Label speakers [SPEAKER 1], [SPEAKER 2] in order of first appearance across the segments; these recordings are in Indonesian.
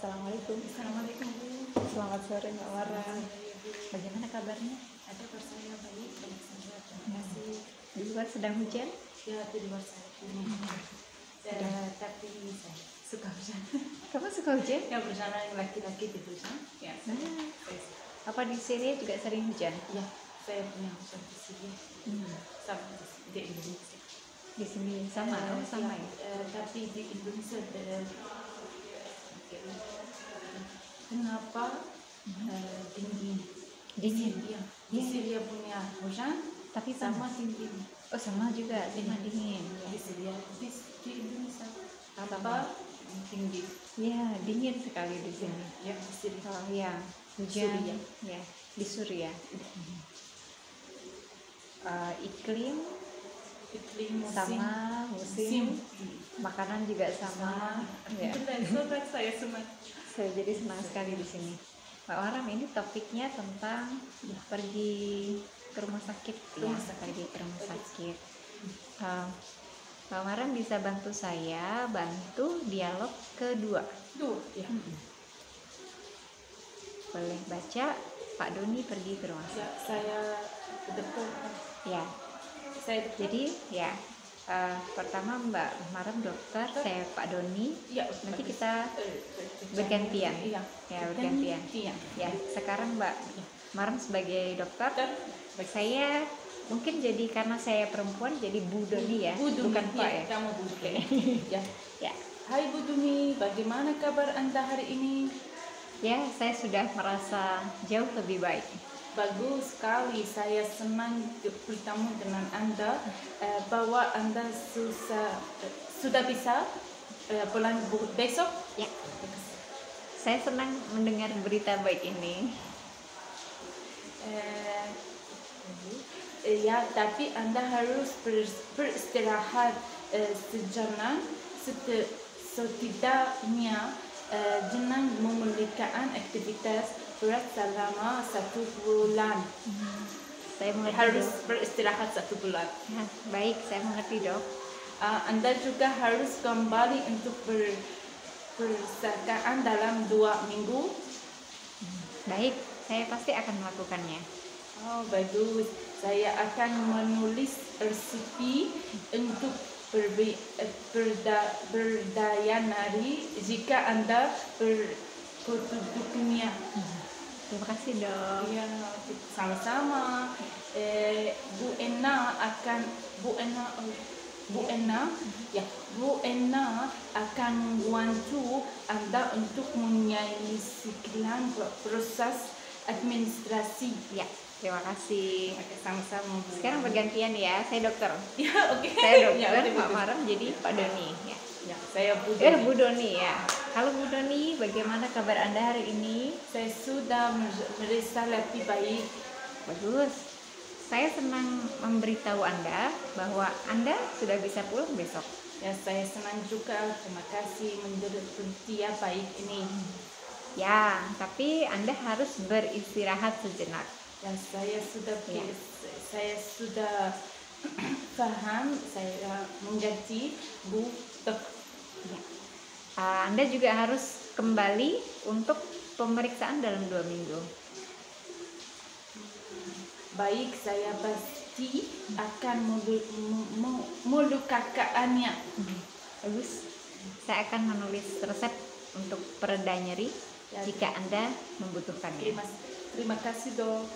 [SPEAKER 1] Assalamualaikum.
[SPEAKER 2] Assalamualaikum Bu.
[SPEAKER 1] Selamat sore Mbak Wara. Bagaimana kabarnya?
[SPEAKER 2] Ada saya baik, banyak saja. Terima kasih.
[SPEAKER 1] Di luar sedang hujan?
[SPEAKER 2] Ya di luar saya ini. Tapi saya suka hujan.
[SPEAKER 1] Kamu suka hujan?
[SPEAKER 2] Ya bersama laki-laki di hujan. Ya.
[SPEAKER 1] Nah,
[SPEAKER 2] Saya suka.
[SPEAKER 1] apa di Syria juga sering hujan?
[SPEAKER 2] Ya, saya punya hujan di sini. Sama di Indonesia.
[SPEAKER 1] Di sini sama, sama ya.
[SPEAKER 2] Tapi di Indonesia kenapa tinggi?
[SPEAKER 1] Dingin.
[SPEAKER 2] Ya, di Syria punya hujan.
[SPEAKER 1] Tapi
[SPEAKER 2] Sama
[SPEAKER 1] panas.
[SPEAKER 2] tinggi.
[SPEAKER 1] Oh sama juga, sama dingin.
[SPEAKER 2] Di Syria, di Indonesia
[SPEAKER 1] Sama.
[SPEAKER 2] apa tinggi?
[SPEAKER 1] Ya, dingin sekali di sini.
[SPEAKER 2] Ya di Syria.
[SPEAKER 1] Oh ya, hujan.
[SPEAKER 2] Suriah.
[SPEAKER 1] Ya, di Suriah. Iklim
[SPEAKER 2] Iklim musim.
[SPEAKER 1] sama musim, makanan juga sama. Ya.
[SPEAKER 2] Benar, saya semua.
[SPEAKER 1] Saya jadi senang sekali di sini. Mbak Waram, ini topiknya tentang pergi ke rumah sakit. Pergi ke rumah sakit. Mbak Waram bisa bantu saya bantu dialog kedua.
[SPEAKER 2] Tuh, ya.
[SPEAKER 1] Boleh baca Pak Doni pergi ke rumah
[SPEAKER 2] Ya,
[SPEAKER 1] sakit.
[SPEAKER 2] saya dokter.
[SPEAKER 1] Ya.
[SPEAKER 2] Saya dokter.
[SPEAKER 1] Jadi ya pertama Mbak Waram dokter, saya Pak Doni.
[SPEAKER 2] Ya,
[SPEAKER 1] Nanti kita bergantian.
[SPEAKER 2] Iya.
[SPEAKER 1] Ya, bergantian.
[SPEAKER 2] Iya.
[SPEAKER 1] Ya, sekarang Mbak Maram sebagai dokter,
[SPEAKER 2] Dokter.
[SPEAKER 1] saya mungkin jadi karena saya perempuan jadi Bu Doni ya,
[SPEAKER 2] Bu Duni,
[SPEAKER 1] bukan Pak ya.
[SPEAKER 2] Kamu Bu Duni. Ya.
[SPEAKER 1] Ya,
[SPEAKER 2] Hai Bu Duni, bagaimana kabar Anda hari ini?
[SPEAKER 1] ya saya sudah merasa jauh lebih baik.
[SPEAKER 2] Bagus sekali, saya senang bertemu dengan Anda bahwa Anda sudah bisa pulang besok.
[SPEAKER 1] Ya, saya senang mendengar berita baik ini.
[SPEAKER 2] Ya, tapi Anda harus beristirahat sejenak, setidaknya jangan memulakan aktivitas berat selama 1 bulan.
[SPEAKER 1] Saya mengerti
[SPEAKER 2] Harus
[SPEAKER 1] dok.
[SPEAKER 2] beristirahat 1 bulan.
[SPEAKER 1] Ya, baik, saya mengerti dok.
[SPEAKER 2] Anda juga harus kembali untuk perpustakaan dalam 2 minggu.
[SPEAKER 1] Baik, saya pasti akan melakukannya.
[SPEAKER 2] Oh, bagus. Saya akan menulis resipi untuk berdaya nari jika Anda berkutubnya.
[SPEAKER 1] Terima kasih dok.
[SPEAKER 2] Ya, sama-sama. Bu Ena akan membantu Anda untuk menyelesaikan proses administrasi.
[SPEAKER 1] Ya, terima kasih.
[SPEAKER 2] Oke, sama-sama. Bu.
[SPEAKER 1] Sekarang bergantian ya, saya dokter.
[SPEAKER 2] Ya, oke.
[SPEAKER 1] Saya dokter,
[SPEAKER 2] Ya,
[SPEAKER 1] Pak Maram jadi Pak Doni. Ya.
[SPEAKER 2] Ya, saya Bu
[SPEAKER 1] Bu Doni ya. Halo Bu Doni, bagaimana kabar Anda hari ini?
[SPEAKER 2] Saya sudah merasa lebih baik.
[SPEAKER 1] Bagus. Saya senang memberitahu Anda bahwa Anda sudah bisa pulang besok.
[SPEAKER 2] Ya, saya senang juga. Terima kasih menurut berita baik ini.
[SPEAKER 1] Ya, tapi Anda harus beristirahat sejenak.
[SPEAKER 2] Ya, saya sudah
[SPEAKER 1] Ya.
[SPEAKER 2] paham. Saya mengerti Bu.
[SPEAKER 1] Ya. Anda juga harus kembali untuk pemeriksaan dalam 2 minggu.
[SPEAKER 2] Baik, saya pasti akan melukakannya.
[SPEAKER 1] Bagus. Saya akan menulis resep untuk pereda nyeri
[SPEAKER 2] Ya.
[SPEAKER 1] jika Anda membutuhkannya.
[SPEAKER 2] Terima kasih dok.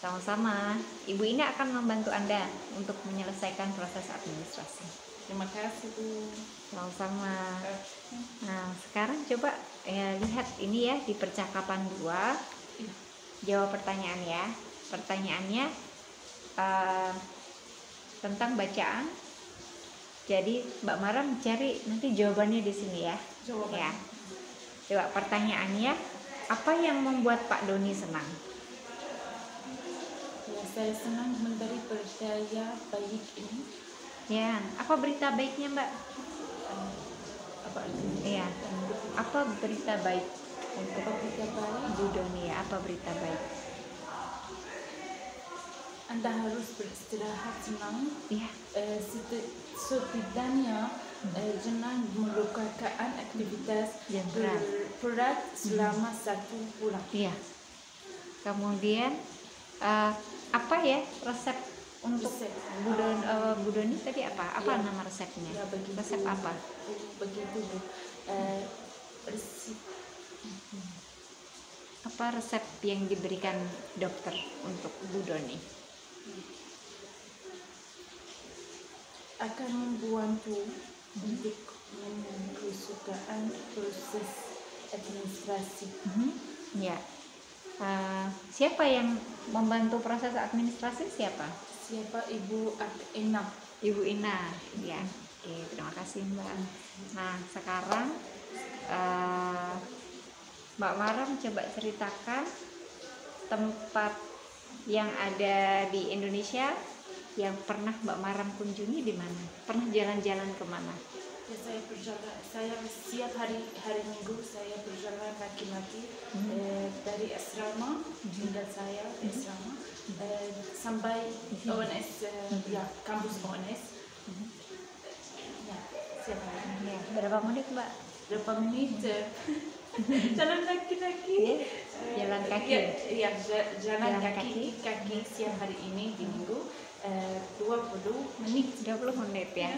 [SPEAKER 1] Sama-sama. Ibu ini akan membantu Anda untuk menyelesaikan proses administrasi.
[SPEAKER 2] Terima kasih Bu.
[SPEAKER 1] Sama-sama. Nah, sekarang coba lihat ini ya di percakapan 2. Jawab pertanyaan ya. Pertanyaannya tentang bacaan. Jadi Mbak Maram cari nanti jawabannya di sini ya.
[SPEAKER 2] Jawabannya.
[SPEAKER 1] Ya. Coba pertanyaannya, apa yang membuat Pak Doni senang?
[SPEAKER 2] Ya, saya senang memberi berdaya baik ini.
[SPEAKER 1] Ya, apa berita baiknya Mbak?
[SPEAKER 2] Apa
[SPEAKER 1] Iya. Apa berita baik untuk
[SPEAKER 2] berita baik?
[SPEAKER 1] Bu Doni ya? Apa berita baik?
[SPEAKER 2] Anda harus beristirahat senang.
[SPEAKER 1] Iya.
[SPEAKER 2] Setidaknya jangan melukakan aktivitas
[SPEAKER 1] Yang berat.
[SPEAKER 2] berat selama 1 bulan.
[SPEAKER 1] Iya. Kemudian apa ya resep untuk
[SPEAKER 2] Resep.
[SPEAKER 1] Budoni tadi apa? Apa
[SPEAKER 2] Ya.
[SPEAKER 1] nama resepnya?
[SPEAKER 2] Ya, begitu.
[SPEAKER 1] Resep apa?
[SPEAKER 2] Begitu Bu. Resep
[SPEAKER 1] Apa resep yang diberikan dokter untuk Budoni?
[SPEAKER 2] akan membantu untuk mengusahakan proses administrasi.
[SPEAKER 1] Ya. Siapa yang membantu proses administrasi? Siapa?
[SPEAKER 2] Siapa Ibu Ina?
[SPEAKER 1] Ibu Ina. Ya. Oke, terima kasih Mbak. Nah, sekarang Mbak Maram coba ceritakan tempat yang ada di Indonesia yang pernah Mbak Maram kunjungi di mana? Pernah jalan-jalan kemana?
[SPEAKER 2] Ya, saya berjalan. Saya setiap hari Minggu saya berjalan kaki-kaki dari asrama tinggal saya di asrama sampai ONS, ya kampus ONS. Ya, setiap hari.
[SPEAKER 1] Ya, berapa menit Mbak?
[SPEAKER 2] Berapa menit? Jalan kaki-kaki.
[SPEAKER 1] Jalan kaki.
[SPEAKER 2] Ya, jalan
[SPEAKER 1] Jalan
[SPEAKER 2] kaki setiap hari ini di Minggu 20 menit.
[SPEAKER 1] 20 menit ya.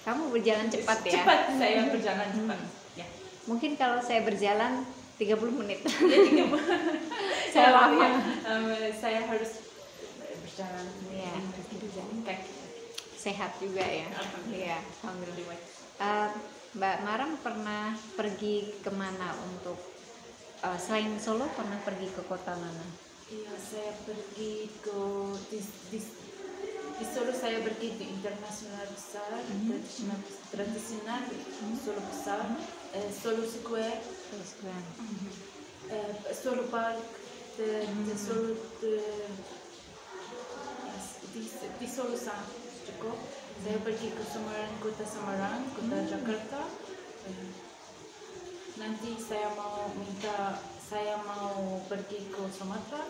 [SPEAKER 1] Kamu berjalan cepat ya?
[SPEAKER 2] Cepat, saya berjalan cepat. Ya.
[SPEAKER 1] Mungkin kalau saya berjalan 30 menit.
[SPEAKER 2] Ya, 30.
[SPEAKER 1] Saya lama.
[SPEAKER 2] Saya harus berjalan.
[SPEAKER 1] Ya,
[SPEAKER 2] berjalan kaki.
[SPEAKER 1] Sehat juga ya. Iya, alhamdulillah. Mbak Maram pernah pergi kemana untuk selain Solo pernah pergi ke kota mana?
[SPEAKER 2] Iya, saya pergi ke di Solo. Saya pergi di internasional besar, tradisional Solo besar, Solo Square, Solo Park, Solo di Solo juga. Saya pergi ke Semarang, kota Jakarta. Nanti saya mau pergi ke Sumatera.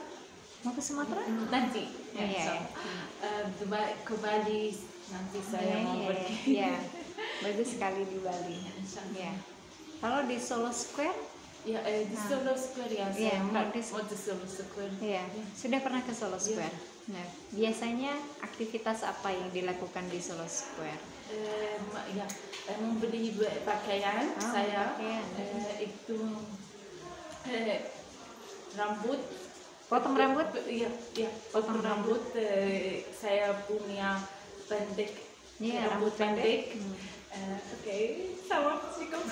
[SPEAKER 1] Mau ke Sumatera?
[SPEAKER 2] Nanti.
[SPEAKER 1] Iya.
[SPEAKER 2] Ke Bali. Nanti saya mau pergi.
[SPEAKER 1] Iya. Bagus sekali di Bali. Ya. Kalau di Solo Square?
[SPEAKER 2] Ya, di Solo Square ya. Saya mau di Solo Square.
[SPEAKER 1] Iya. Sudah pernah ke Solo Square? Nah, biasanya aktivitas apa yang dilakukan di Solo Square?
[SPEAKER 2] Membeli pakaian. Saya
[SPEAKER 1] pakaian.
[SPEAKER 2] itu rambut.
[SPEAKER 1] Potong rambut?
[SPEAKER 2] Iya, potong rambut. Saya punya pendek.
[SPEAKER 1] Iya,
[SPEAKER 2] rambut pendek. Oke, sama cukup.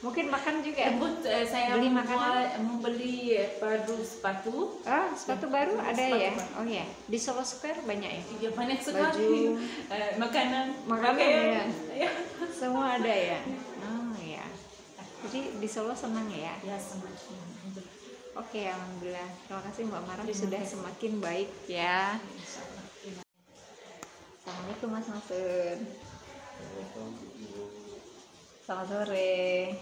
[SPEAKER 1] Mungkin makan juga.
[SPEAKER 2] Saya
[SPEAKER 1] beli makanan,
[SPEAKER 2] membeli baru sepatu.
[SPEAKER 1] Sepatu baru ada
[SPEAKER 2] sepatu
[SPEAKER 1] ya?
[SPEAKER 2] baru.
[SPEAKER 1] Oh ya, di Solo Square banyak ya?
[SPEAKER 2] Iya, banyak sekali.
[SPEAKER 1] Baju,
[SPEAKER 2] makanan
[SPEAKER 1] ya.
[SPEAKER 2] Ya.
[SPEAKER 1] Semua ada ya. Oh ya. Jadi di Solo senang ya?
[SPEAKER 2] Ya, sama.
[SPEAKER 1] Oke, alhamdulillah. Terima kasih Mbak Maram
[SPEAKER 2] Terima
[SPEAKER 1] sudah
[SPEAKER 2] kasih.
[SPEAKER 1] semakin baik ya. Assalamualaikum Mas Masun. Selamat sore.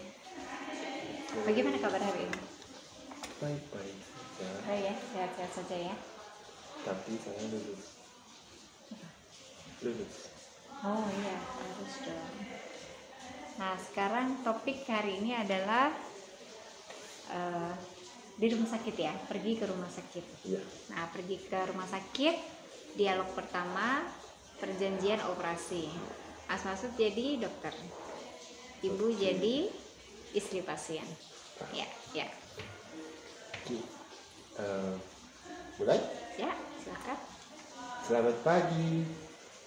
[SPEAKER 1] Bagaimana kabar hari ini?
[SPEAKER 3] Baik-baik saja,
[SPEAKER 1] Oh ya, sehat-sehat saja ya.
[SPEAKER 3] tapi saya lulus.
[SPEAKER 1] Oh iya, harus dong. Nah, sekarang topik hari ini adalah di rumah sakit ya, pergi ke rumah sakit.
[SPEAKER 3] Iya.
[SPEAKER 1] Nah, pergi ke rumah sakit, dialog pertama, perjanjian operasi. Mas Masud jadi dokter, Ibu jadi istri pasien. Ya, ya,
[SPEAKER 3] Oke. Mulai.
[SPEAKER 1] ya, silakan.
[SPEAKER 3] Selamat pagi.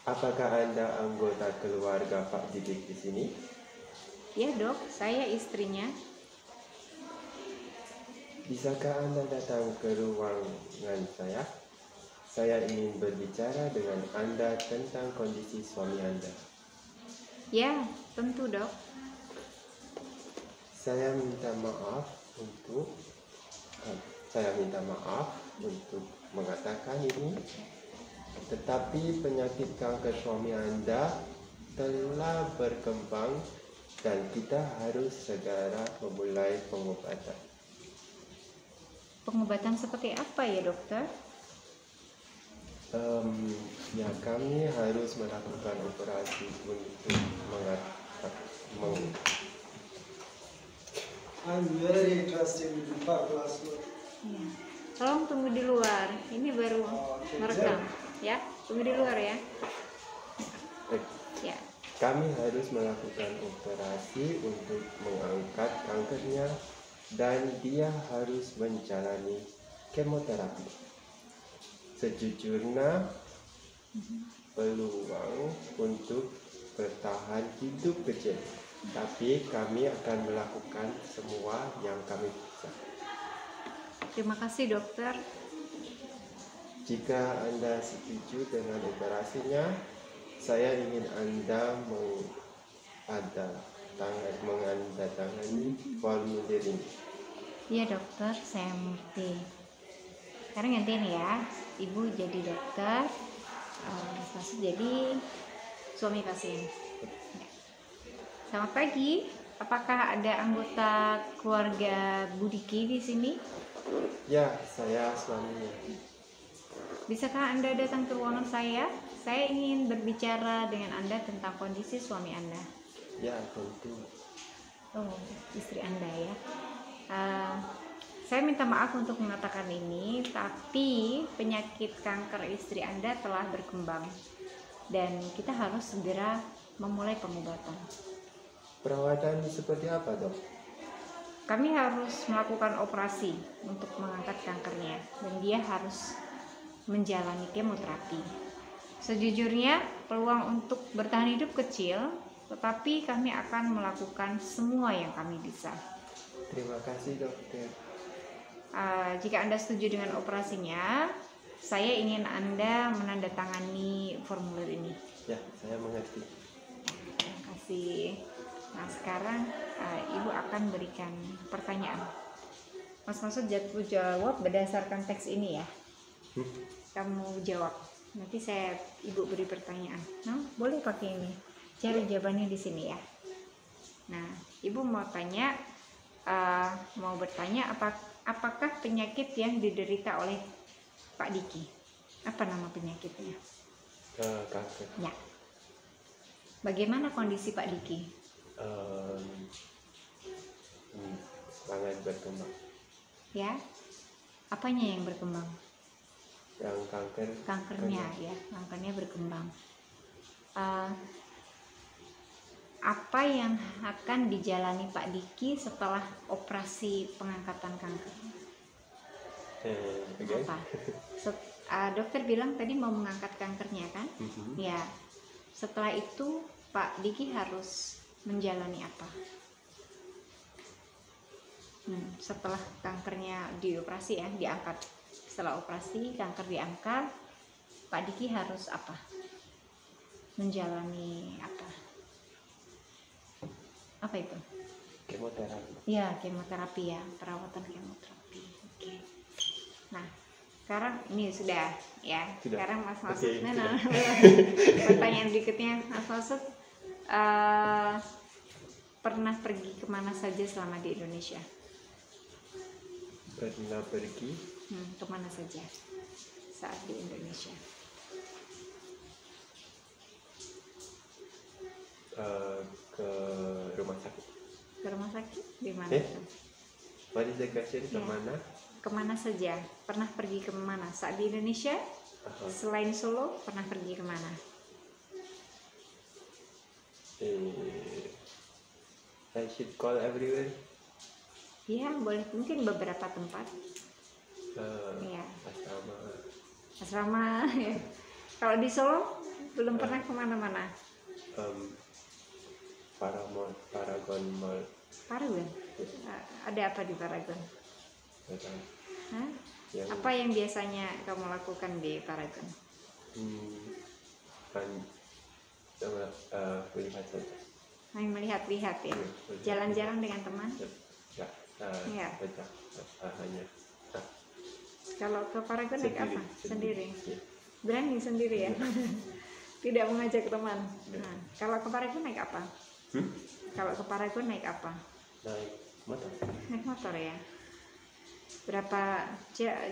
[SPEAKER 3] Apakah Anda anggota keluarga Pak Didik di sini?
[SPEAKER 1] Ya dok, saya istrinya.
[SPEAKER 3] Bisakah Anda datang ke ruangan saya? Saya ingin berbicara dengan Anda tentang kondisi suami Anda.
[SPEAKER 1] Ya, tentu dok.
[SPEAKER 3] Saya minta maaf untuk mengatakan ini, tetapi penyakit kanker suami Anda telah berkembang dan kita harus segera memulai pengobatan.
[SPEAKER 1] Pengobatan seperti apa ya dokter?
[SPEAKER 3] Ya, kami harus melakukan operasi untuk
[SPEAKER 4] I'm very interested in class work.
[SPEAKER 1] Ya. Tolong tunggu di luar. Ini baru
[SPEAKER 4] Oke,
[SPEAKER 1] merekam, ya. Tunggu di luar ya.
[SPEAKER 3] Baik.
[SPEAKER 1] Ya.
[SPEAKER 3] Kami harus melakukan operasi untuk mengangkat kankernya dan dia harus menjalani kemoterapi. Sejujurnya, peluang untuk bertahan hidup kecil, tapi kami akan melakukan semua yang kami bisa.
[SPEAKER 1] Terima kasih dokter.
[SPEAKER 3] Jika Anda setuju dengan operasinya, saya ingin Anda menandatangani formulir ini.
[SPEAKER 1] Iya dokter, saya mengerti. Sekarang gantian ya, ibu jadi dokter, Mas jadi suami pasien. Ya. Selamat pagi. Apakah ada anggota keluarga Bu Diki di sini?
[SPEAKER 3] Ya, saya suaminya.
[SPEAKER 1] Bisakah Anda datang ke ruangan saya? Saya ingin berbicara dengan Anda tentang kondisi suami Anda.
[SPEAKER 3] Ya, tentu.
[SPEAKER 1] Oh, istri Anda ya. Saya minta maaf untuk mengatakan ini, tapi penyakit kanker istri Anda telah berkembang dan kita harus segera memulai pengobatan.
[SPEAKER 3] Perawatan seperti apa, dok?
[SPEAKER 1] Kami harus melakukan operasi untuk mengangkat kankernya dan dia harus menjalani kemoterapi. Sejujurnya, peluang untuk bertahan hidup kecil, tetapi kami akan melakukan semua yang kami bisa.
[SPEAKER 3] Terima kasih, dokter.
[SPEAKER 1] Jika Anda setuju dengan operasinya, saya ingin Anda menandatangani formulir ini.
[SPEAKER 3] Ya, saya mengerti.
[SPEAKER 1] Terima kasih. Nah, sekarang Ibu akan berikan pertanyaan. Mas Masud jawab berdasarkan teks ini ya. Kamu jawab. Nanti Ibu beri pertanyaan. Nah, boleh pakai ini. Cari jawabannya di sini ya. Nah, Ibu mau bertanya apakah penyakit yang diderita oleh Pak Diki? Apa nama penyakitnya?
[SPEAKER 3] Kanker.
[SPEAKER 1] Ya. Bagaimana kondisi Pak Diki?
[SPEAKER 3] Sangat berkembang.
[SPEAKER 1] Ya. Apanya yang berkembang?
[SPEAKER 3] Yang
[SPEAKER 1] Kankernya ya, kankernya berkembang. Apa yang akan dijalani Pak Diki setelah operasi pengangkatan kanker? Apa? Dokter bilang tadi mau mengangkat kankernya kan? Ya. Setelah itu Pak Diki harus menjalani apa? Setelah kankernya dioperasi ya, diangkat. Setelah operasi kanker diangkat, Pak Diki harus apa? Menjalani apa? Apa itu?
[SPEAKER 3] Kemoterapi.
[SPEAKER 1] Ya, kemoterapi ya, perawatan kemoterapi. Oke. Nah, sekarang ini sudah ya.
[SPEAKER 3] Sudah.
[SPEAKER 1] Sekarang Mas Masud,
[SPEAKER 3] Oke,
[SPEAKER 1] pertanyaan berikutnya, Mas Masud, pernah pergi kemana saja selama di Indonesia?
[SPEAKER 3] Pernah pergi
[SPEAKER 1] Kemana saja saat di Indonesia?
[SPEAKER 3] Ke rumah sakit.
[SPEAKER 1] Ke rumah sakit? Di mana?
[SPEAKER 3] What is the question? Kemana?
[SPEAKER 1] Kemana saja? Pernah pergi kemana? Saat di Indonesia? Selain Solo, pernah pergi kemana?
[SPEAKER 3] I should call everywhere.
[SPEAKER 1] Ya, boleh. Mungkin beberapa tempat. Ya. Asrama. Ya. Kalau di Solo belum pernah kemana-mana.
[SPEAKER 3] Paragon Mall.
[SPEAKER 1] Paragon. Ada apa di Paragon? Hah? Apa yang biasanya kamu lakukan di Paragon?
[SPEAKER 3] Melihat saja.
[SPEAKER 1] Melihat-lihat ya. Jalan-jalan dengan teman?
[SPEAKER 3] Ya. Baca hanya.
[SPEAKER 1] Kalau ke Paragon naik apa? Sendiri.
[SPEAKER 3] Ya.
[SPEAKER 1] Berani sendiri ya. Tidak mengajak teman. Nah, kalau ke Paragon naik apa? Kalau ke Paragon naik apa?
[SPEAKER 3] Naik motor.
[SPEAKER 1] Naik motor ya. Berapa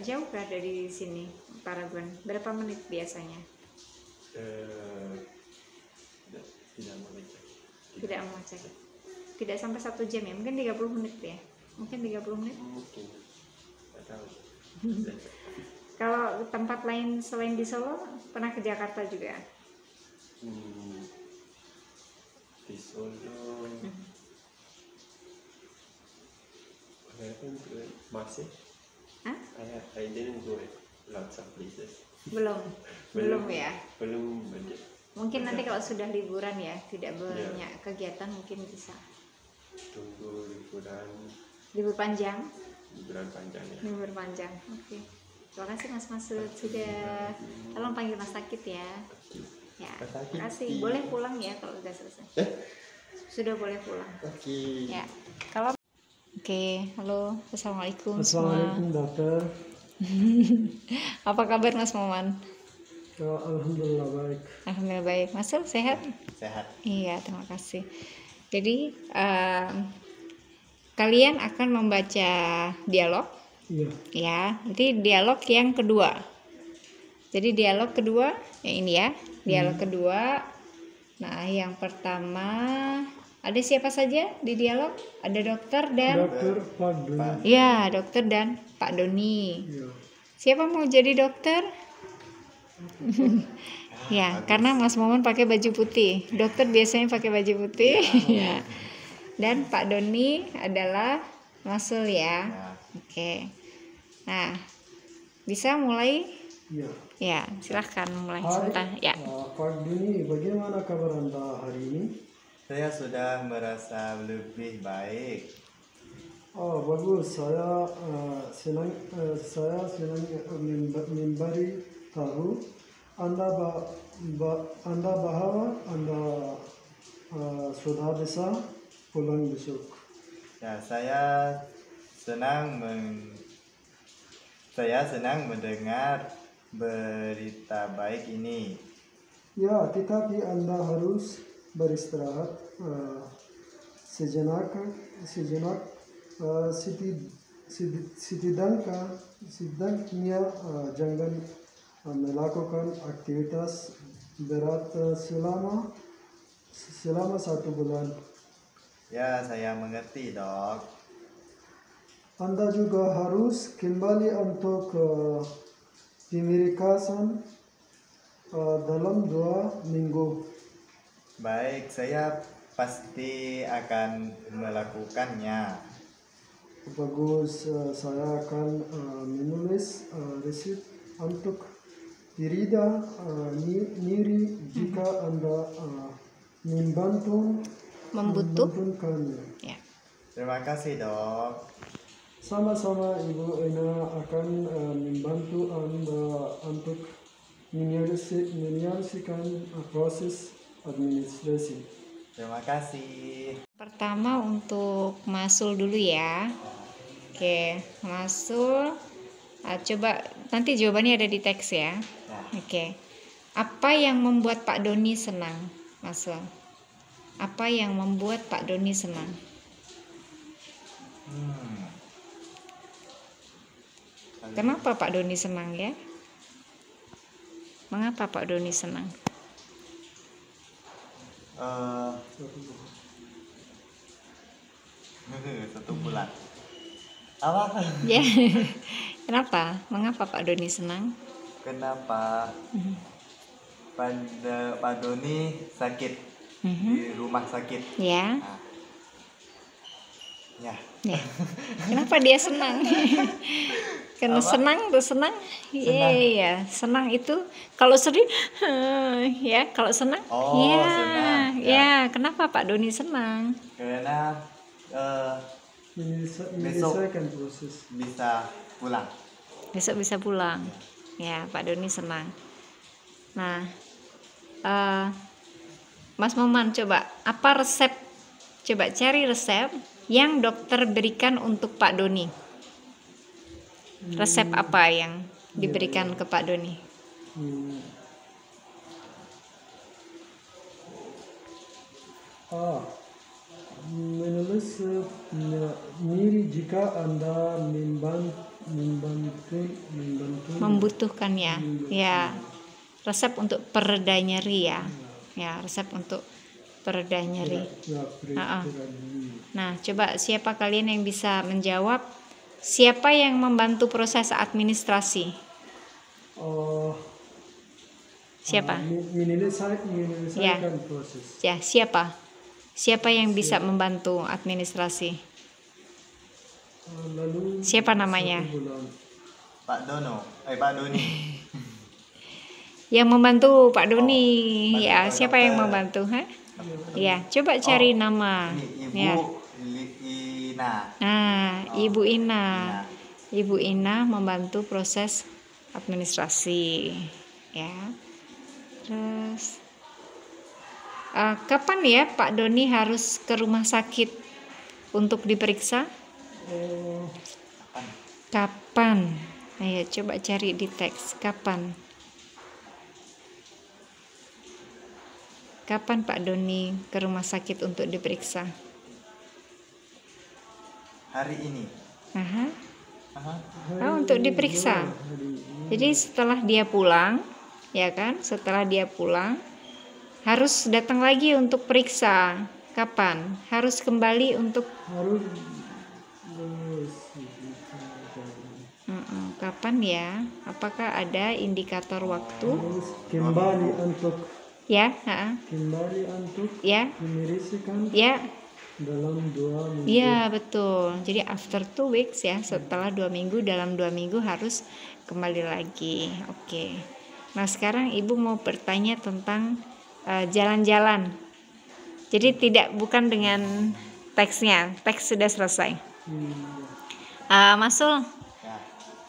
[SPEAKER 1] jauh dari sini Paragon? Berapa menit biasanya?
[SPEAKER 3] Tidak mau ngecek.
[SPEAKER 1] Tidak mau cek. Tidak sampai 1 jam ya, mungkin 30 menit ya. Mungkin 30 menit.
[SPEAKER 3] Mungkin. Nggak tahu.
[SPEAKER 1] Kalau tempat lain selain di Solo, pernah ke Jakarta juga?
[SPEAKER 3] Di Solo. I haven't masih.
[SPEAKER 1] Hah?
[SPEAKER 3] I didn't go lots of places.
[SPEAKER 1] Belum ya.
[SPEAKER 3] Belum aja.
[SPEAKER 1] Mungkin nanti kalau sudah liburan ya, tidak banyak kegiatan, mungkin bisa.
[SPEAKER 3] Tunggu
[SPEAKER 1] Libur panjang.
[SPEAKER 3] liburan panjang ya.
[SPEAKER 1] Libur panjang. Oke. Terima kasih Mas Masud sudah. Tolong panggil Mas Sakit ya. Ya.
[SPEAKER 3] Mas Sakit.
[SPEAKER 1] Terima kasih. Boleh pulang ya kalau sudah selesai. Sudah boleh pulang.
[SPEAKER 3] Oke.
[SPEAKER 1] Ya. Kalau Oke, halo, assalamualaikum.
[SPEAKER 4] Assalamualaikum dokter.
[SPEAKER 1] Apa kabar Mas Maman?
[SPEAKER 4] Alhamdulillah baik.
[SPEAKER 1] Alhamdulillah baik. Masuk sehat?
[SPEAKER 3] Sehat.
[SPEAKER 1] Iya, terima kasih. Jadi kalian akan membaca dialog,
[SPEAKER 4] Iya.
[SPEAKER 1] ya. Nanti dialog yang kedua. Jadi dialog kedua, yang ini ya, dialog kedua. Nah, yang pertama ada siapa saja di dialog? Ada dokter dan
[SPEAKER 4] Dokter Pak Doni.
[SPEAKER 1] ya, dokter dan Pak Doni.
[SPEAKER 4] Iya.
[SPEAKER 1] Siapa mau jadi dokter? Ya, karena Mas Maman pakai baju putih. Dokter biasanya pakai baju putih. Ya. Dan Pak Doni adalah Masul ya. Oke. Nah, bisa mulai?
[SPEAKER 4] Iya.
[SPEAKER 1] Ya, silahkan mulai
[SPEAKER 4] Hai,
[SPEAKER 1] sebentar. Ya.
[SPEAKER 4] Pak Doni, bagaimana kabar Anda hari ini?
[SPEAKER 5] Saya sudah merasa lebih baik.
[SPEAKER 4] Oh, bagus. Saya senang memberi tahu Anda bahwa Anda sudah bisa pulang besok.
[SPEAKER 5] Ya, saya senang mendengar berita baik ini.
[SPEAKER 4] Ya, tetapi Anda harus beristirahat sejenak. Setidaknya jangan melakukan aktivitas berat selama 1 bulan.
[SPEAKER 5] Ya, saya mengerti, Dok.
[SPEAKER 4] Anda juga harus kembali untuk pemeriksaan dalam 2 minggu.
[SPEAKER 5] Baik, saya pasti akan melakukannya.
[SPEAKER 4] Bagus, saya akan menulis resep untuk perida nyeri jika Anda membutuhkannya.
[SPEAKER 1] Ya.
[SPEAKER 5] Terima kasih, Dok.
[SPEAKER 4] Sama-sama Ibu Ena akan membantu Anda untuk menyelesaikan proses administrasi.
[SPEAKER 5] Terima kasih.
[SPEAKER 1] Pertama untuk Masul dulu ya. Oke, Masul. Coba nanti jawabannya ada di teks ya. Oke. Apa yang membuat Pak Doni senang, Masul? Apa yang membuat Pak Doni senang? Kenapa Pak Doni senang ya? Mengapa Pak Doni senang?
[SPEAKER 5] 1 bulan. Apa?
[SPEAKER 1] Ya. Kenapa? Mengapa Pak Doni senang?
[SPEAKER 5] Kenapa Pak Doni sakit di rumah sakit?
[SPEAKER 1] Ya.
[SPEAKER 5] Nah. Ya.
[SPEAKER 1] Ya. Kenapa dia senang? Karena senang tuh senang. Iya, senang itu kalau sedih ya, kalau senang ya.
[SPEAKER 5] Senang.
[SPEAKER 1] Ya, kenapa Pak Doni senang?
[SPEAKER 5] Karena
[SPEAKER 4] Menyelesaikan proses.
[SPEAKER 5] bisa pulang.
[SPEAKER 1] Besok bisa pulang. Ya, Pak Doni senang. Nah, Mas Maman coba apa resep? Coba cari resep yang dokter berikan untuk Pak Doni. Resep apa yang diberikan ke Pak Doni?
[SPEAKER 4] Menulis nyeri jika Anda
[SPEAKER 1] Membutuhkannya. Ya. Resep untuk pereda nyeri ya. Ya, resep untuk pereda nyeri.
[SPEAKER 4] Ya,
[SPEAKER 1] Ah, ah.
[SPEAKER 4] berani.
[SPEAKER 1] Nah, coba siapa kalian yang bisa menjawab? Siapa yang membantu proses administrasi?
[SPEAKER 4] Oh,
[SPEAKER 1] Siapa?
[SPEAKER 4] menyelesaikan proses.
[SPEAKER 1] Ya, siapa? Siapa yang bisa membantu administrasi?
[SPEAKER 4] Lalu
[SPEAKER 1] Siapa namanya?
[SPEAKER 4] 1 bulan.
[SPEAKER 5] Pak Doni.
[SPEAKER 1] Yang membantu Pak Doni.
[SPEAKER 5] Bantu
[SPEAKER 1] Ya,
[SPEAKER 5] Pak
[SPEAKER 1] siapa yang
[SPEAKER 5] dokter.
[SPEAKER 1] membantu? Ya, coba cari nama.
[SPEAKER 5] Ini Ibu
[SPEAKER 1] Ya.
[SPEAKER 5] Ina.
[SPEAKER 1] Nah, Ibu Ina.
[SPEAKER 5] Ina.
[SPEAKER 1] Ibu Ina membantu proses administrasi. Ya. Terus kapan ya Pak Doni harus ke rumah sakit untuk diperiksa?
[SPEAKER 4] Oh,
[SPEAKER 1] Kapan? Ayo coba cari di teks. Kapan? Kapan Pak Doni ke rumah sakit untuk diperiksa?
[SPEAKER 5] Hari ini.
[SPEAKER 1] Aha.
[SPEAKER 5] Aha.
[SPEAKER 1] Oh, untuk diperiksa. Jadi setelah dia pulang, ya kan? Setelah dia pulang harus datang lagi untuk periksa. Kapan? Harus kembali untuk
[SPEAKER 4] harus
[SPEAKER 1] kapan ya? Apakah ada indikator waktu?
[SPEAKER 4] harus kembali untuk
[SPEAKER 1] Ya, ya,
[SPEAKER 4] memeriksakan
[SPEAKER 1] ya,
[SPEAKER 4] dalam 2 minggu.
[SPEAKER 1] ya betul. Jadi after 2 weeks ya, setelah 2 minggu, dalam 2 minggu harus kembali lagi. Oke. Nah sekarang ibu mau bertanya tentang jalan-jalan. Jadi bukan dengan teksnya, teks sudah selesai. Masul,
[SPEAKER 5] Ya.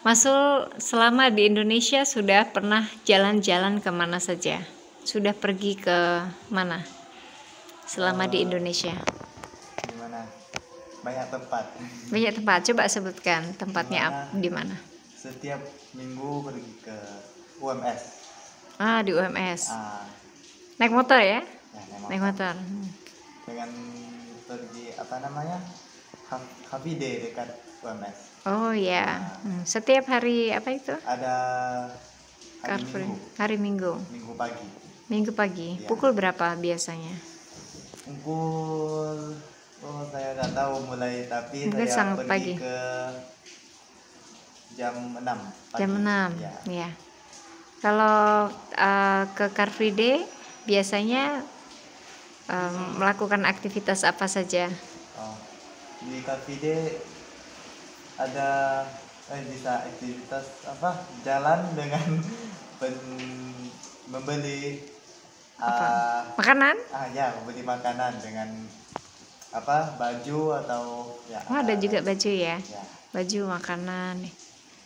[SPEAKER 1] Masul selama di Indonesia sudah pernah jalan-jalan kemana saja? Sudah pergi ke mana selama di Indonesia?
[SPEAKER 5] Di mana? Banyak tempat.
[SPEAKER 1] Banyak tempat. Coba sebutkan tempatnya di mana?
[SPEAKER 5] Setiap minggu pergi ke UMS.
[SPEAKER 1] Di UMS.
[SPEAKER 5] Naik
[SPEAKER 1] Naik motor ya?
[SPEAKER 5] naik
[SPEAKER 1] Naik
[SPEAKER 5] motor.
[SPEAKER 1] motor.
[SPEAKER 5] Dengan pergi apa namanya? Hafide dekat UMS.
[SPEAKER 1] Oh ya. Setiap hari apa itu?
[SPEAKER 5] Ada hari
[SPEAKER 1] Car Free.
[SPEAKER 5] Minggu.
[SPEAKER 1] Hari Minggu.
[SPEAKER 5] Minggu pagi.
[SPEAKER 1] Minggu pagi.
[SPEAKER 5] Ya.
[SPEAKER 1] Pukul berapa biasanya?
[SPEAKER 5] Pukul saya nggak tahu mulai, tapi
[SPEAKER 1] Mungkin
[SPEAKER 5] saya
[SPEAKER 1] sangat
[SPEAKER 5] pergi
[SPEAKER 1] pagi.
[SPEAKER 5] ke jam 6 pagi.
[SPEAKER 1] Jam 6.
[SPEAKER 5] Ya.
[SPEAKER 1] Ya. Kalau ke Car Free Day biasanya melakukan aktivitas apa saja?
[SPEAKER 5] Oh, di Kafide ada bisa aktivitas apa? Jalan dengan membeli
[SPEAKER 1] Makanan?
[SPEAKER 5] ya membeli makanan dengan apa? Baju atau ya.
[SPEAKER 1] Oh, ada juga baju ya?
[SPEAKER 5] Ya,
[SPEAKER 1] Baju, makanan.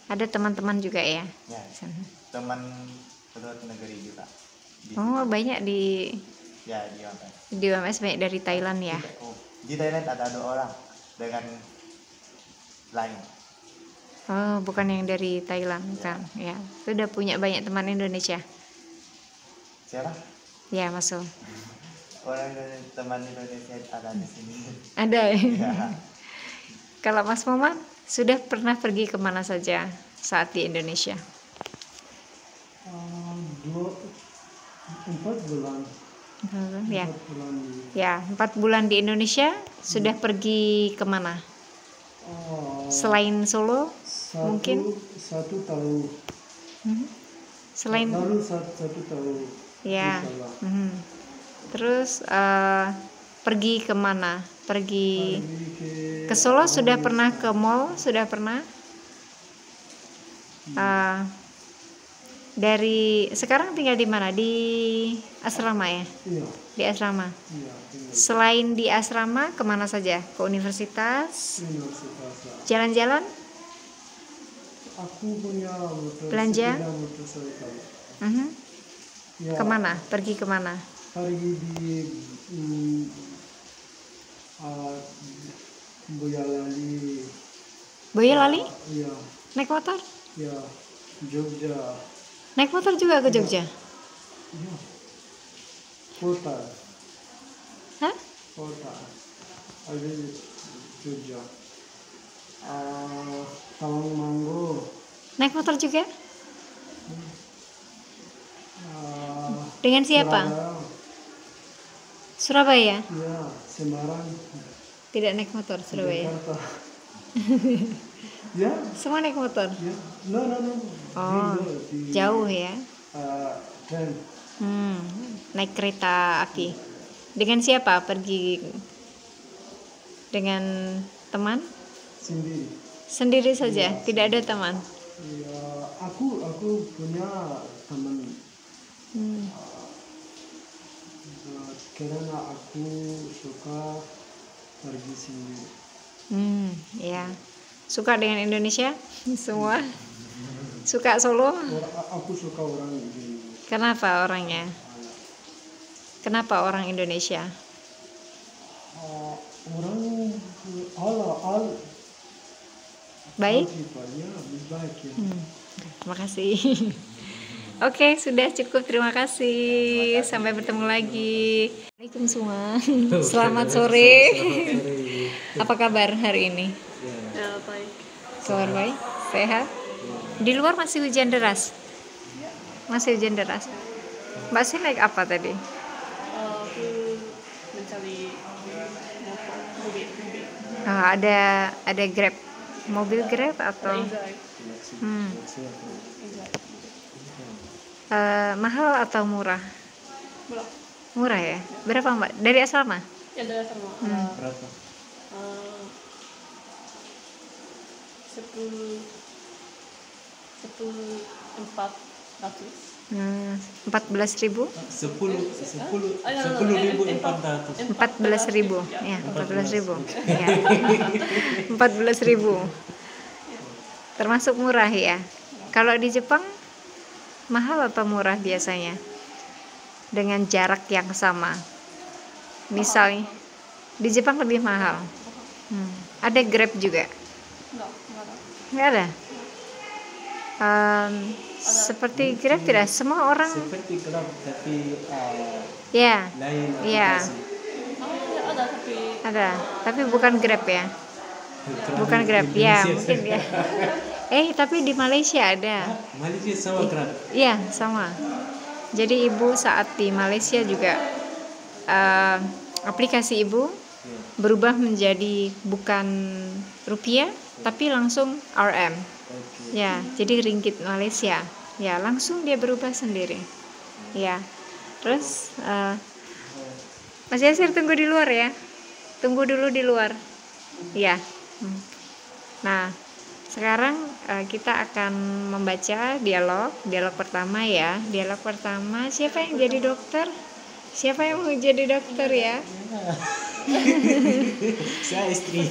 [SPEAKER 1] Ada teman-teman juga ya?
[SPEAKER 5] ya.
[SPEAKER 1] Di sana.
[SPEAKER 5] Teman kedua negeri juga.
[SPEAKER 1] Oh, banyak di
[SPEAKER 5] Ya, di UMS.
[SPEAKER 1] UMS banyak dari Thailand ya?
[SPEAKER 5] Oh, di Thailand ada 2 orang dengan lain.
[SPEAKER 1] Oh, bukan yang dari Thailand kan? Ya, sudah punya banyak teman Indonesia.
[SPEAKER 5] Siapa?
[SPEAKER 1] Ya, masuk.
[SPEAKER 5] Orang teman Indonesia ada di sini.
[SPEAKER 1] Ada ya?
[SPEAKER 5] Ya.
[SPEAKER 1] Kalau Mas Muhammad sudah pernah pergi kemana saja saat di Indonesia?
[SPEAKER 4] 4 bulan.
[SPEAKER 1] Ya,
[SPEAKER 4] 4 bulan di
[SPEAKER 1] ya 4 bulan di Indonesia sudah pergi kemana? Selain Solo, mungkin?
[SPEAKER 4] 1 tahun.
[SPEAKER 1] Selain
[SPEAKER 4] Baru 1 tahun.
[SPEAKER 1] ya.
[SPEAKER 4] di Salah.
[SPEAKER 1] Terus pergi kemana? Pergi
[SPEAKER 4] Pergi
[SPEAKER 1] ke Solo sudah pernah, ke mall sudah pernah? Dari sekarang tinggal di mana? Di asrama ya?
[SPEAKER 4] Iya,
[SPEAKER 1] Di asrama.
[SPEAKER 4] iya, tinggal
[SPEAKER 1] Selain di asrama kemana saja? Ke universitas?
[SPEAKER 4] universitas.
[SPEAKER 1] Jalan-jalan?
[SPEAKER 4] Aku punya motor.
[SPEAKER 1] Belanja?
[SPEAKER 4] sepeda motorcycle. Ya,
[SPEAKER 1] Kemana? Pergi kemana?
[SPEAKER 4] pergi di Boyolali.
[SPEAKER 1] Boyolali?
[SPEAKER 4] Iya,
[SPEAKER 1] Naik motor?
[SPEAKER 4] ya, Jogja.
[SPEAKER 1] Naik motor juga ke Jogja?
[SPEAKER 4] Iya. Kota,
[SPEAKER 1] Hah?
[SPEAKER 4] kota. Ada di Jogja. Tawangmangu.
[SPEAKER 1] Naik motor juga?
[SPEAKER 4] Ah,
[SPEAKER 1] Dengan siapa?
[SPEAKER 4] Surabaya.
[SPEAKER 1] Surabaya.
[SPEAKER 4] Ya, Semarang,
[SPEAKER 1] Tidak naik motor Surabaya.
[SPEAKER 4] Jakarta. Ya,
[SPEAKER 1] Semua naik motor.
[SPEAKER 4] ya. No.
[SPEAKER 1] Oh,
[SPEAKER 4] Di
[SPEAKER 1] jauh ya.
[SPEAKER 4] tren
[SPEAKER 1] Naik kereta api. Dengan siapa pergi? Dengan teman?
[SPEAKER 4] sendiri.
[SPEAKER 1] Sendiri saja, tidak ada teman.
[SPEAKER 4] Ya, aku punya teman.
[SPEAKER 1] Hmm.
[SPEAKER 4] Karena aku suka pergi sendiri.
[SPEAKER 1] Ya. Suka dengan Indonesia? Semua? Suka Solo?
[SPEAKER 4] Aku suka orang Indonesia.
[SPEAKER 1] Kenapa orangnya? Kenapa orang Indonesia?
[SPEAKER 4] Orang all
[SPEAKER 1] Baik?
[SPEAKER 4] people-nya baik ya.
[SPEAKER 1] Terima kasih. Oke, sudah cukup. Terima kasih. Sampai bertemu lagi. Assalamualaikum semua. Selamat sore. Apa kabar hari ini?
[SPEAKER 2] Ya, baik.
[SPEAKER 1] Kabar baik? Sehat? Di luar masih hujan deras? Masih hujan deras. Mbak Sih naik apa tadi?
[SPEAKER 2] Aku mencari mobil.
[SPEAKER 1] Ada Grab. Mobil Grab atau mahal atau murah? Murah ya? Berapa Mbak? Dari asrama?
[SPEAKER 2] Ya, dari sama.
[SPEAKER 5] Berapa?
[SPEAKER 2] 14.400.
[SPEAKER 1] 14.000?
[SPEAKER 5] 10.400.
[SPEAKER 1] 14.000 ya, 14.000 ya. 14.000 termasuk murah ya. Kalau di Jepang mahal atau murah biasanya dengan jarak yang sama? Misalnya di Jepang lebih mahal. Ada Grab juga? Nggak ada. Seperti Grab tidak semua orang
[SPEAKER 4] Seperti Grab tapi
[SPEAKER 1] ya.
[SPEAKER 4] lain
[SPEAKER 1] Iya.
[SPEAKER 4] aplikasi.
[SPEAKER 1] Ada, tapi bukan Grab ya. Bukan Grab ya, mungkin ya. Tapi di Malaysia ada.
[SPEAKER 4] Malaysia sama Grab.
[SPEAKER 1] Iya, sama. Jadi ibu saat di Malaysia juga aplikasi ibu berubah menjadi bukan rupiah tapi langsung RM. Ya, jadi ringgit Malaysia. Ya, langsung dia berubah sendiri. Ya. Terus Mas Yasir tunggu di luar ya. Tunggu dulu di luar. Ya. Nah, sekarang kita akan membaca dialog pertama ya. Dialog pertama, siapa yang jadi dokter? Siapa yang mau jadi dokter ya?
[SPEAKER 4] Saya istri.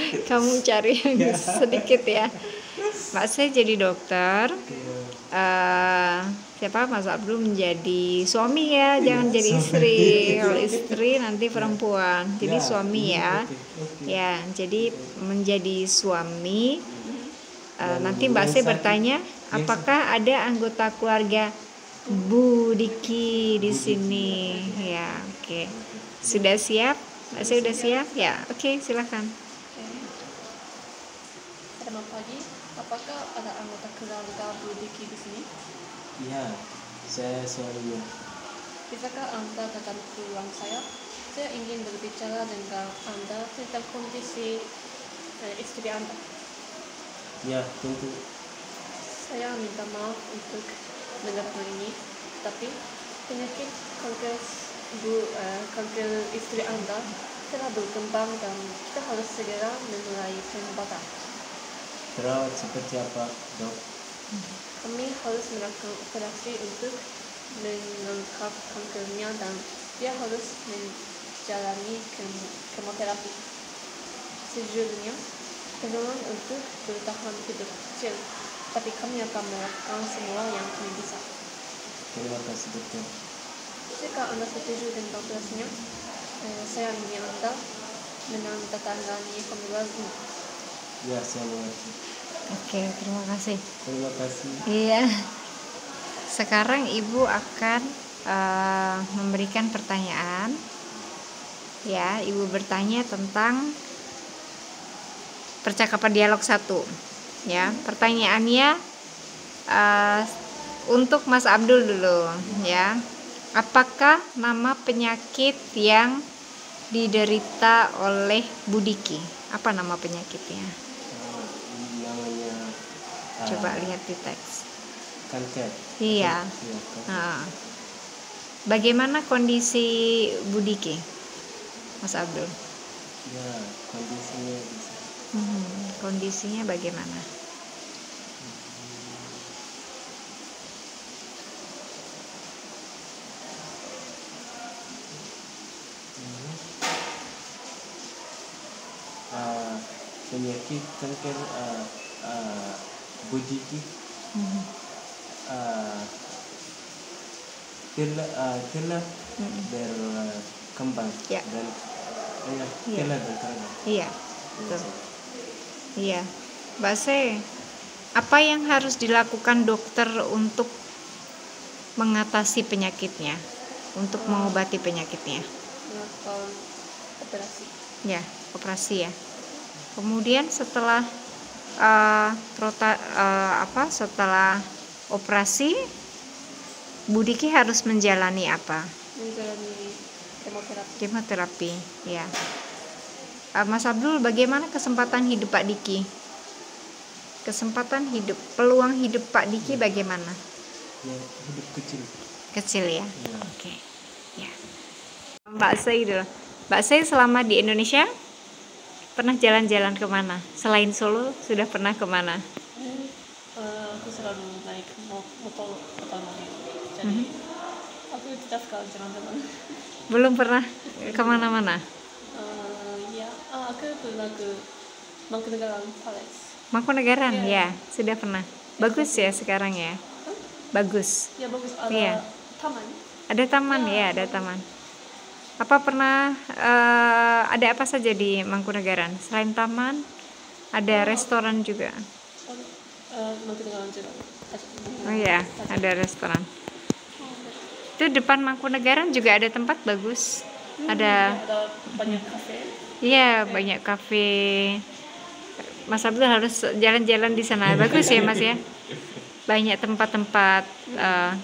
[SPEAKER 1] Kamu cari yang sedikit ya. Mbak saya jadi dokter. Siapa Mas Abdul menjadi suami ya, jangan jadi istri. Kalau istri nanti perempuan. Jadi suami ya. Ya, jadi menjadi suami. Nanti Mbak saya bertanya, apakah ada anggota keluarga Bu Diki di sini? Ya, oke. Sudah siap? Mbak saya sudah siap? Ya, oke, silakan.
[SPEAKER 2] Selamat pagi. Apakah ada anggota keluarga Bu Diki di sini?
[SPEAKER 4] Ya, saya suaminya.
[SPEAKER 2] Bisakah Anda datang ke ruang saya? Saya ingin berbicara dengan Anda tentang kondisi istri Anda.
[SPEAKER 4] Ya, tentu.
[SPEAKER 2] Saya minta maaf untuk dengar hal ini, tapi penyakit kanker istri Anda telah berkembang dan kita harus segera memulai pengobatan.
[SPEAKER 4] Perawat seperti apa, dok?
[SPEAKER 2] Kami harus melakukan operasi untuk mengangkat kankernya dan dia harus menjalani kemoterapi. Sejujurnya, peluang untuk bertahan hidup kecil, tapi kami akan melakukan semua yang kami bisa.
[SPEAKER 4] Terima kasih, dokter.
[SPEAKER 2] Jika Anda setuju dengan operasinya, saya ingin Anda menandatangani formulir ini.
[SPEAKER 4] Ya, saya mengerti.
[SPEAKER 1] Oke, terima kasih.
[SPEAKER 4] Terima kasih.
[SPEAKER 1] Iya. Sekarang Ibu akan memberikan pertanyaan. Ya, Ibu bertanya tentang percakapan dialog 1. Ya, pertanyaannya untuk Mas Abdul dulu, ya. Apakah nama penyakit yang diderita oleh Bu Diki? Apa nama penyakitnya?
[SPEAKER 4] Namanya
[SPEAKER 1] Coba lihat di teks.
[SPEAKER 4] kanker.
[SPEAKER 1] Iya.
[SPEAKER 4] Iya, kanker.
[SPEAKER 1] Nah, bagaimana kondisi Bu Diki, Mas Abdul?
[SPEAKER 4] Ya, kondisinya bisa.
[SPEAKER 1] Kondisinya bagaimana?
[SPEAKER 4] Penyakit kanker Bu Diki telah berkembang
[SPEAKER 1] Ya.
[SPEAKER 4] dan
[SPEAKER 1] Iya.
[SPEAKER 4] telah berkembang.
[SPEAKER 1] Iya, betul. Iya, Mbak Se, apa yang harus dilakukan dokter untuk mengatasi penyakitnya, untuk mengobati penyakitnya?
[SPEAKER 2] Melakukan operasi.
[SPEAKER 1] Ya, operasi ya. Kemudian setelah setelah operasi, Bu Diki harus menjalani apa?
[SPEAKER 2] Menjalani kemoterapi.
[SPEAKER 1] Kemoterapi, ya. Mas Abdul, bagaimana kesempatan hidup Pak Diki? Kesempatan hidup, peluang hidup Pak Diki bagaimana?
[SPEAKER 4] Ya, hidup kecil.
[SPEAKER 1] Kecil ya.
[SPEAKER 4] Ya.
[SPEAKER 1] Oke. Ya. Mbak Sei dulu. Mbak Sei selama di Indonesia pernah jalan-jalan kemana? Selain Solo sudah pernah kemana?
[SPEAKER 2] Aku selalu naik motor atau mobil. Jadi aku tidak sekali jalan-jalan.
[SPEAKER 1] Belum pernah kemana-mana?
[SPEAKER 2] Ya, aku pernah ke Mangkunegaran Palace.
[SPEAKER 1] Mangkunegaran,
[SPEAKER 2] Iya.
[SPEAKER 1] ya, sudah pernah. Bagus ya sekarang ya. Bagus.
[SPEAKER 2] Ya bagus, ada
[SPEAKER 1] Iya.
[SPEAKER 2] taman.
[SPEAKER 1] Ada taman ya, ada taman. Apa pernah ada apa saja di Mangkunegaran? Selain taman, ada restoran juga.
[SPEAKER 2] Mangkunegaran juga.
[SPEAKER 1] Oh ya, ada restoran. Itu depan Mangkunegaran juga ada tempat bagus. Ada,
[SPEAKER 2] banyak kafe.
[SPEAKER 1] iya, banyak kafe. Mas Abdul harus jalan-jalan di sana. Bagus ya Mas ya. Banyak tempat-tempat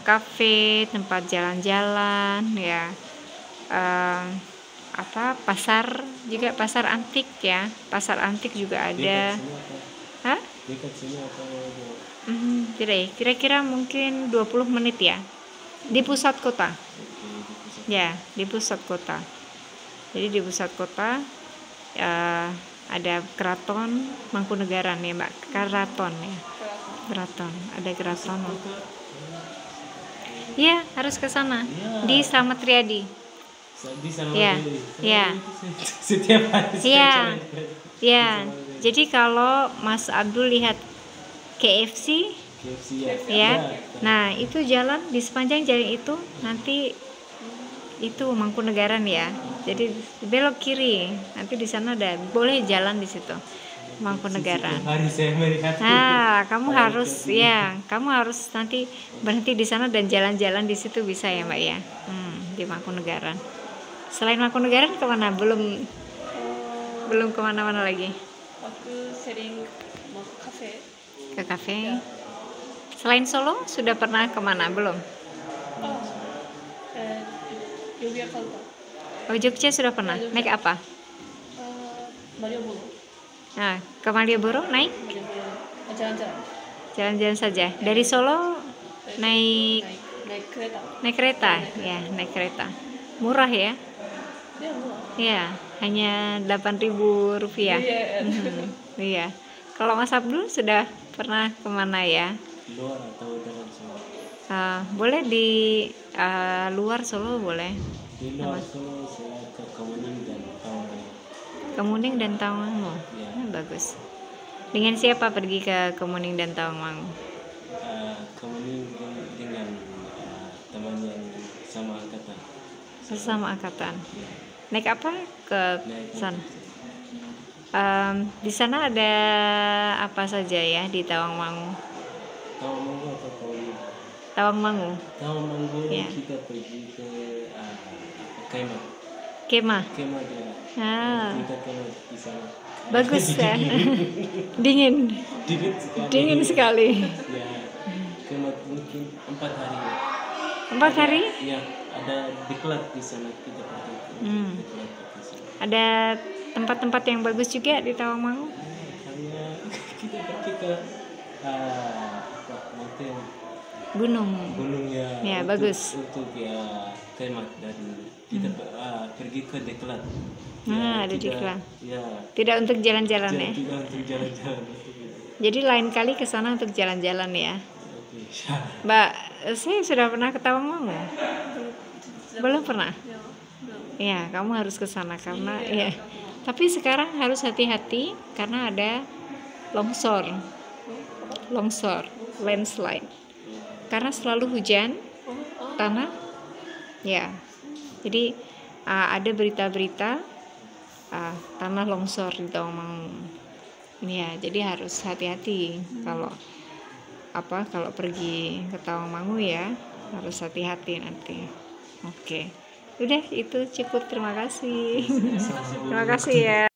[SPEAKER 1] kafe, tempat jalan-jalan ya. Pasar juga, pasar antik ya. Pasar antik juga ada. Hah?
[SPEAKER 4] Dekat sini atau
[SPEAKER 1] Tidak ya. Kira-kira mungkin 20 menit ya. Di pusat kota. Ya, di pusat kota. Jadi di pusat kota ada keraton Mangkunegaran ya Mbak. Keraton ya. Keraton. Ada keraton. Iya, harus ke sana. Di Slamet Riyadi.
[SPEAKER 4] di sana?
[SPEAKER 1] Ya. Ya.
[SPEAKER 4] Setiap hari.
[SPEAKER 1] Iya. Ya. Jadi kalau Mas Abdul lihat KFC ya. Nah, itu jalan di sepanjang jalan itu nanti itu Mangkunegaran ya. Jadi belok kiri. Nanti di sana ada, boleh jalan di situ. Mangkunegaran.
[SPEAKER 4] Hari saya melihat.
[SPEAKER 1] Nah, kamu harus nanti berhenti di sana dan jalan-jalan di situ bisa ya, Mbak ya. Di Mangkunegaran. Selain Mangkunegaran kemana? Belum kemana-mana lagi.
[SPEAKER 2] Aku sering mau ke kafe.
[SPEAKER 1] Ke kafe. Selain Solo sudah pernah kemana? Belum.
[SPEAKER 2] Yogyakarta.
[SPEAKER 1] Oh, Jogja sudah pernah. Naik apa?
[SPEAKER 2] Malioboro.
[SPEAKER 1] Nah, ke Malioboro naik?
[SPEAKER 2] Jalan-jalan.
[SPEAKER 1] Jalan-jalan saja. Dari Solo naik
[SPEAKER 2] Naik kereta.
[SPEAKER 1] naik kereta. Ya, naik kereta. Murah ya?
[SPEAKER 2] Ya murah.
[SPEAKER 1] Iya, hanya Rp8.000. Iya. Kalau Mas Abdul sudah pernah kemana ya?
[SPEAKER 4] Luar atau dalam Solo?
[SPEAKER 1] Boleh di luar Solo boleh.
[SPEAKER 4] Di luar Solo saya ke Kemuning dan Tawangmangu.
[SPEAKER 1] Kemuning dan Tawangmangu.
[SPEAKER 4] Ya.
[SPEAKER 1] Bagus. Dengan siapa pergi ke Kemuning dan Tawangmangu?
[SPEAKER 4] Kemuning dengan teman yang sama angkatan.
[SPEAKER 1] Sesama angkatan. Naik apa ke sana? Di sana ada apa saja ya di Tawangmangu?
[SPEAKER 4] Tawangmangu atau Kemuning?
[SPEAKER 1] Tawangmangu.
[SPEAKER 4] Tawangmangu
[SPEAKER 1] Ya.
[SPEAKER 4] kita pergi ke kemah.
[SPEAKER 1] Kemah.
[SPEAKER 4] Kemah dia. Kita kemah di sana.
[SPEAKER 1] Bagus ya. Dingin.
[SPEAKER 4] Dingin sekali.
[SPEAKER 1] Dingin sekali.
[SPEAKER 4] Ya. Kemah mungkin 4 hari.
[SPEAKER 1] 4 hari?
[SPEAKER 4] Ya. ada diklat di sana kita pergi ke diklat di sana.
[SPEAKER 1] Ada tempat-tempat yang bagus juga di Tawangmangu.
[SPEAKER 4] Hanya kita pergi ke mountain
[SPEAKER 1] Gunung.
[SPEAKER 4] ya,
[SPEAKER 1] bagus.
[SPEAKER 4] untuk ya kemah dan kita pergi ke diklat.
[SPEAKER 1] Ada diklat.
[SPEAKER 4] Ya.
[SPEAKER 1] Tidak untuk jalan-jalan ya.
[SPEAKER 4] Tidak untuk jalan-jalan.
[SPEAKER 1] Jadi lain kali ke sana untuk jalan-jalan ya. Mbak, saya sudah pernah ke Tawangmangu. Belum pernah. Ya, kamu harus ke sana karena ya. Tapi sekarang harus hati-hati karena ada longsor, landslide. Karena selalu hujan, tanah. Ya. Jadi ada berita-berita tanah longsor di Tawangmangu. Ya, jadi harus hati-hati kalau pergi ke Tawangmangu ya, harus hati-hati nanti. Oke. Udah itu cukup, terima kasih. Terima kasih ya.